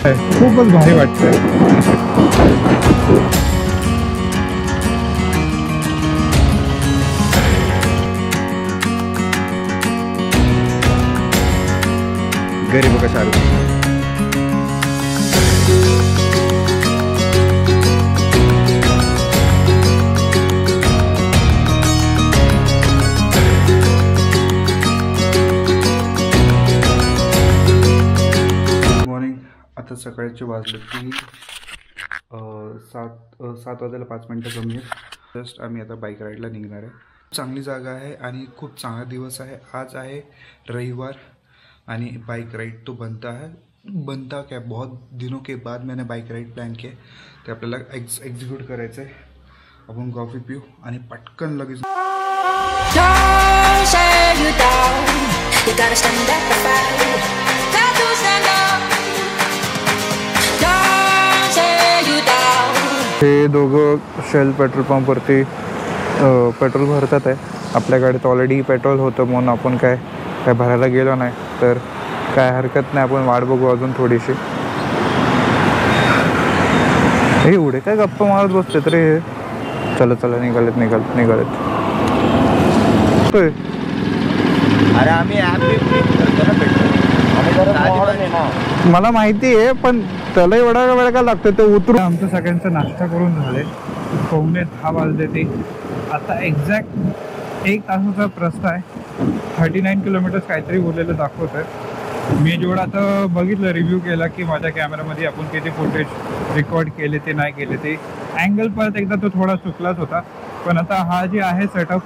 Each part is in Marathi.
खूपच भारी वाटतंय. घरी बघा शाहरुख. मॉर्निंग. आता सकाळचे वाजले की 7 वाजायला 5 मिनटं कमी आहेत. जस्ट आम्ही आता बाईक राईडला निघणार आहे. चांगली जागा आहे आणि खूप चांगला दिवस आहे. आज आहे रविवार आणि बाइक राइड तो बनता क्या बहुत दिनों के बाद मैंने बाइक राइड प्लॅन किया. ते आपल्याला एक्झिक्यूट करायचं आहे. आपण कॉफी पिऊ आणि पटकन लगेच. हे दोघं शेल पेट्रोल पंपवरती पेट्रोल भरतात आहे. आपल्या गाडीत ऑलरेडी पेट्रोल होतं म्हणून आपण काय भरायला गेलो नाही. तर काय हरकत नाही, आपण वाट बघू अजून थोडीशी. हे एवढे काय गप्पा मारत बसते तरी. चला चला निघालेत. अरे आम्ही मला माहिती आहे, पण त्याला एवढा वेळ का लागतो ते उतरून. आमचं सगळ्यांचा नाश्ता करून झाले. 9:15 वाजले ते. आता एक्झॅक्ट 1 तासाचा प्रस्ताव आहे. 39 किलोमीटर्स काहीतरी बोललेलं दाखवत आहे. मी जेवढं आता बघितलं, रिव्ह्यू केला की माझ्या कॅमेरामध्ये आपण किती फुटेज रेकॉर्ड केले ते नाही केले ते. अँगल परत एकदा तो थोडा चुकलाच होता. पण आता हा जे आहे सेटअप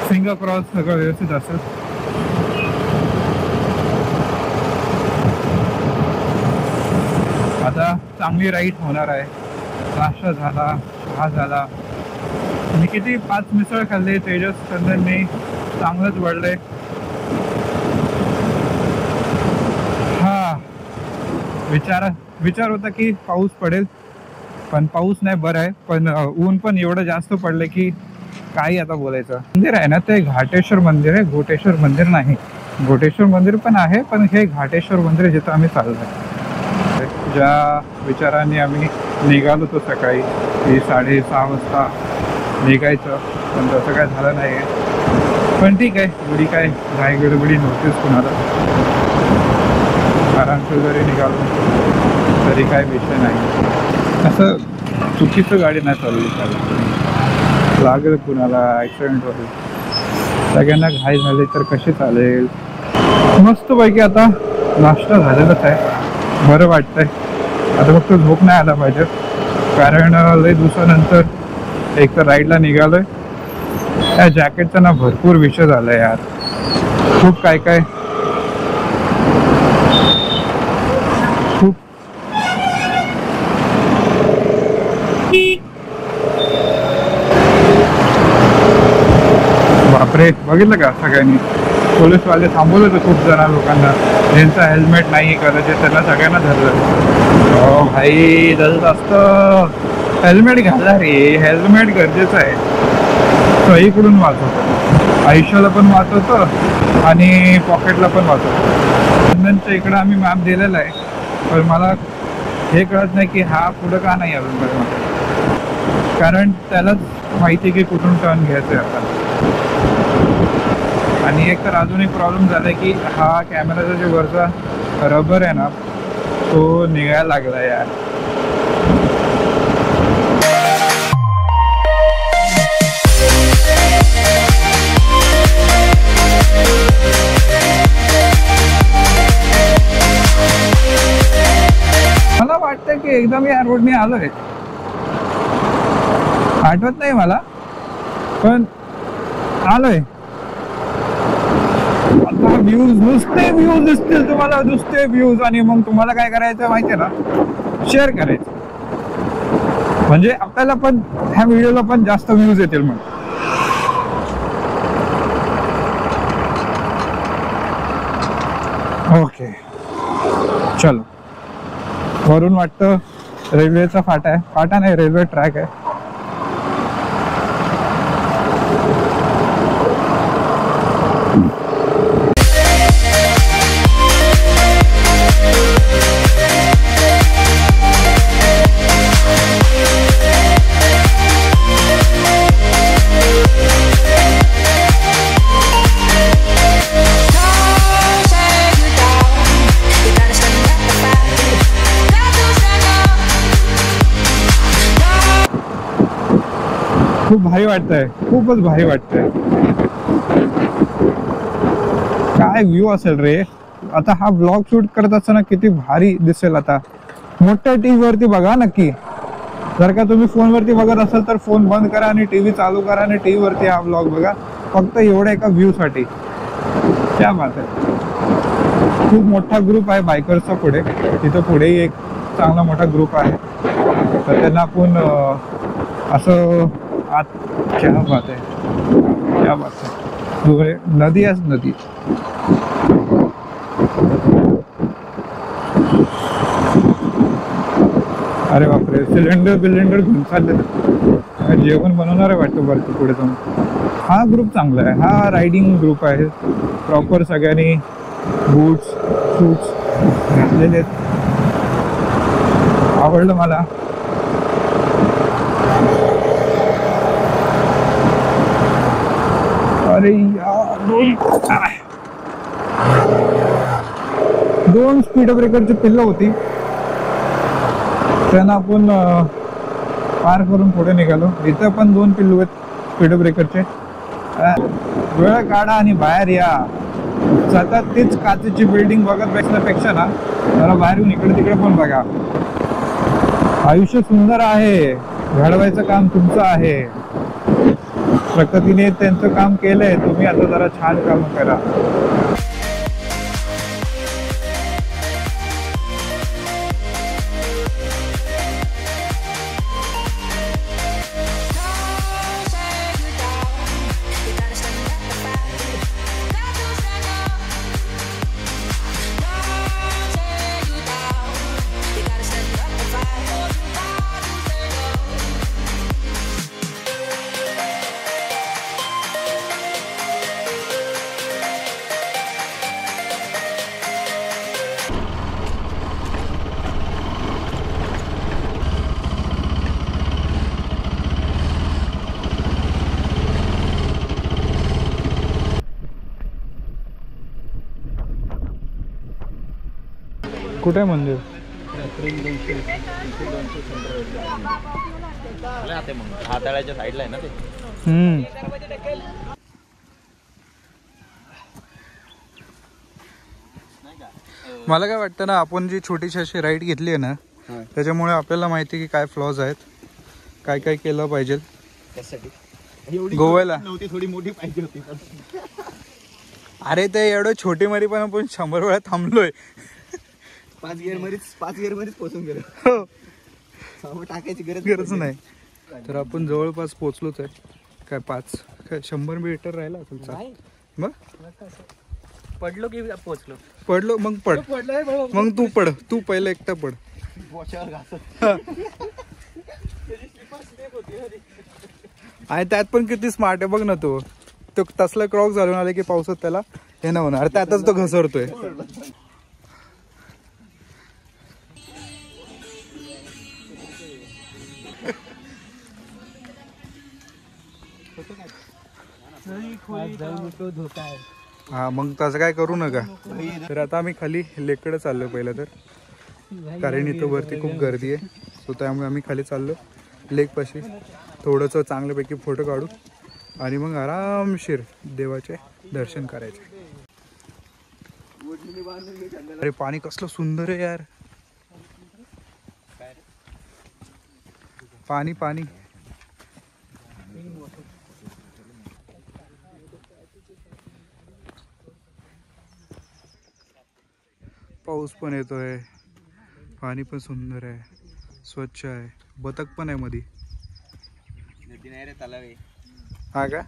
फिंगर क्रॉस सगळं व्यवस्थित असेल. आता चांगली राईड होणार आहे. नाश्ता झाला, चहा झाला. मी किती 5 मिसळ खाल्ले. तेजस चंदनने चांगलंच वळलंय. विचार होता की पाऊस पडेल, पण पाऊस नाही, बरं आहे. पण ऊन पण एवढं जास्त पडलं की काही आता बोलायचं. मंदिर आहे ना ते घाटेश्वर मंदिर आहे, घोटेश्वर मंदिर नाही. घोटेश्वर मंदिर पण आहे, पण हे घाटेश्वर मंदिर आहे जिथं आम्ही चाललो आहे. ज्या विचाराने आम्ही निघालो तो सकाळी की 6:30 वाजता निघायचं, पण तसं काय झालं नाही आहे. पण ठीक आहे, एवढी काय घाई गडबडी नव्हतीच कुणाला. आरामशीर जरी निघालो तरी काय विषय नाही. असं चुकीचं गाडी नाही चालवली पाहिजे. लागेल कुणाला, ॲक्सिडेंट होईल. सगळ्यांना घाई झाली तर कशी चालेल. मस्तपैकी आता नाश्ता झालेलाच आहे, बरं वाटतंय. आता फक्त झोप नाही आला पाहिजे, कारण लई दिवसानंतर एक तर राईडला निघालोय. त्या जॅकेटचा ना भरपूर विषय झाला यार. खूप काय खूप बापरे. बघितलं का सगळ्यांनी, पोलीसवाले थांबवलं होतं खूप जण लोकांना. ज्यांचा हेल्मेट नाही करायचे त्यांना सगळ्यांना धरलं. हो भाई, जसं असतं हेल्मेट घाला रे. हेल्मेट गरजेचं आहे. सहीकडून वाचवतं, आयुष्याला पण वाचवतं आणि पॉकेटला पण वाचवतं. चंदनच्या इकडं आम्ही मॅप दिलेला आहे, पण मला हे कळत नाही की हा पुढं का नाही अजून. कारण त्यालाच माहिती की कुठून टर्न घ्यायचं आहे आपल्याला. आणि एक तर अजून एक प्रॉब्लेम झाला आहे की हा कॅमेराचा जे वरचा रबर आहे ना तो निघायला लागला यार. मला वाटतं की एकदा मी या रोडने आलोय, आठवत नाही मला, पण आलोय. आता नुसते व्ह्यूज दिसतील तुम्हाला, नुसते व्ह्यूज. आणि मग तुम्हाला काय करायचं माहितीये ना, शेअर करायचं. म्हणजे आपल्याला पण ह्या व्हिडिओला पण जास्त व्ह्यूज येतील. मग ओके चलो. वरून वाटतं रेल्वेचा फाटा आहे. फाटा नाही, रेल्वे ट्रॅक आहे. खूप भारी वाटतंय, खूपच भारी वाटतंय. काय व्ह्यू असेल रे. आता हा ब्लॉग शूट करत असताना किती भारी दिसेल. आता मोठ्या टीव्ही वरती बघा नक्की. जर का तुम्ही फोनवरती बघत असाल तर फोन बंद करा आणि टीव्ही चालू करा आणि टीव्ही वरती हा ब्लॉग बघा, फक्त एवढ्या एका व्ह्यू साठी. क्या बात आहे. खूप मोठा ग्रुप आहे बायकर्सचा पुढे. तिथं पुढेही एक चांगला मोठा ग्रुप आहे. तर त्यांना आपण असं आत. क्या बात आहे, क्या बात आहे. नदी आहे, नदी. अरे बापरे, सिलेंडर घेऊन चालले. जेवण बनवणार आहे वाटतं वरती पुढे जाऊन. हा ग्रुप चांगला आहे, हा रायडिंग ग्रुप आहे. प्रॉपर सगळ्यांनी बूट्स शूट्स घातलेले आहेत. आवडलं मला. अरे यार, दोन स्पीड ब्रेकरची पिल्लं होती, त्यांना आपण पार करून पुढे निघालो. इथं पण दोन पिल्लू आहेत स्पीड ब्रेकरचे. वेळ काढा आणि बाहेर या. सतत तीच काचेची बिल्डिंग बघत बसण्यापेक्षा ना जरा बाहेर येऊन इकडे तिकडे पण बघा. आयुष्य सुंदर आहे, घडवायचं काम तुमचं आहे. प्रकृतीने त्यांचं काम केलंय, तुम्ही आता जरा छान काम करा. कुठे आहे मंदिर? हाताळ्याच्या साईडला आहे ना ते. मला काय वाटतं ना, आपण जी छोटीशी अशी राईड घेतली आहे ना, त्याच्यामुळे आपल्याला माहिती आहे की काय फ्लॉज आहेत, काय काय केलं पाहिजे. गोव्याला थोडी मोठी पाहिजे होती. अरे ते एवढं छोटी मरी पण आपण 100 वेळा थांबलोय. 5 गिअर मध्येच पोहोचून गेलो. टाकायची गरज नाही. तर आपण जवळपास पोहोचलोच आहे. काय 100 मीटर राहिला असेल. मग पडलो की पोहोचलो. पडलो मग पड. मग तू पड, तू पहिलं एकटा पड. आणि त्यात पण किती स्मार्ट आहे बघ ना. तो तसला क्रॉक घालून आले की पावसात त्याला हे नाही होणार. त्यातच तो घसरतोय. हा मग तसं काय करू नका. तर आता आम्ही खाली लेकडे चाललो पहिलं तर, कारण इथं वरती खूप गर्दी आहे. सो त्यामुळे आम्ही खाली चाललो लेक पाशी. थोडंसं चांगल्यापैकी फोटो काढू आणि मग आरामशीर देवाचे दर्शन करायचे. अरे पाणी कसलं सुंदर आहे यार. पाणी पाणी. पाऊस पण येतोय, पाणी पण सुंदर आहे, स्वच्छ आहे. बतक पण आहे मध्ये. नदी नाही रे, तलाव आहे. हा का?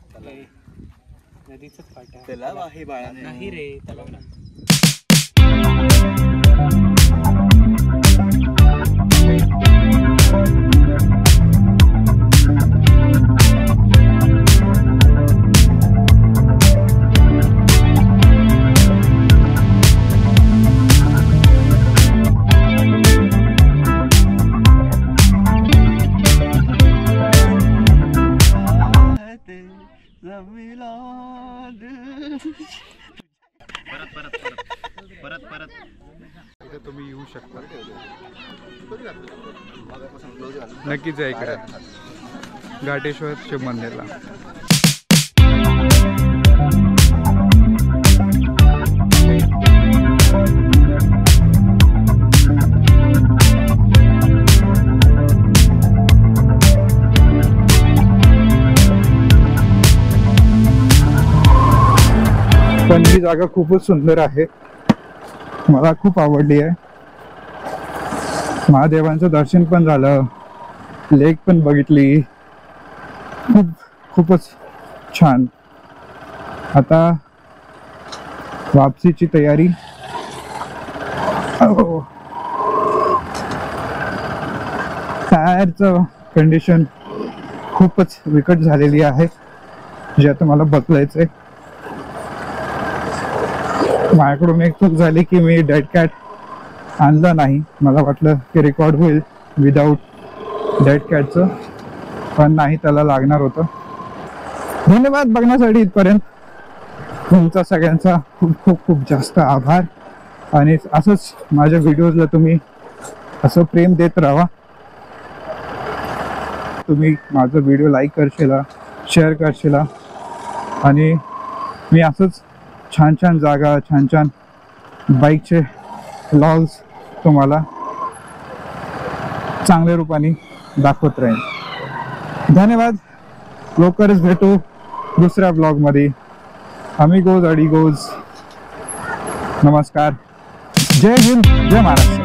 नदीच फाटा. तलाव आहे बाळा. नाही रे, तलाव नाही. इथे तुम्ही येऊ शकता. नक्कीच आहे इकडे. घाटेश्वर शिव मंदिरला. पण ही जागा खूपच सुंदर आहे, मला खूप आवडली आहे. महादेवांचं दर्शन पण झालं, लेक पण बघितली, खूपच छान. आता वापसीची तयारी. टायरचं कंडिशन खूपच विकट झालेली आहे, जे आता मला बदलायचंय. माझ्याकडून एक चूक झाली की मी डेड कॅट आणलं नाही. मला वाटलं की रेकॉर्ड होईल विदाऊट डेड कॅटचं, पण नाही, त्याला लागणार होतं. धन्यवाद बघण्यासाठी इथपर्यंत. तुमचा सगळ्यांचा खूप खूप खूप जास्त आभार. आणि असंच माझ्या व्हिडिओजला तुम्ही असं प्रेम देत राहा. तुम्ही माझा व्हिडिओ लाईक करशील, शेअर करशील, आणि मी असंच छान छान जागा, छान छान बाईकचे व्लॉग्स तुम्हाला चांगल्या रूपाने दाखवत राहील. धन्यवाद. लवकरच भेटू दुसऱ्या ब्लॉगमध्ये. अमिगोज अडिगोज. नमस्कार. जय हिंद, जय महाराष्ट्र.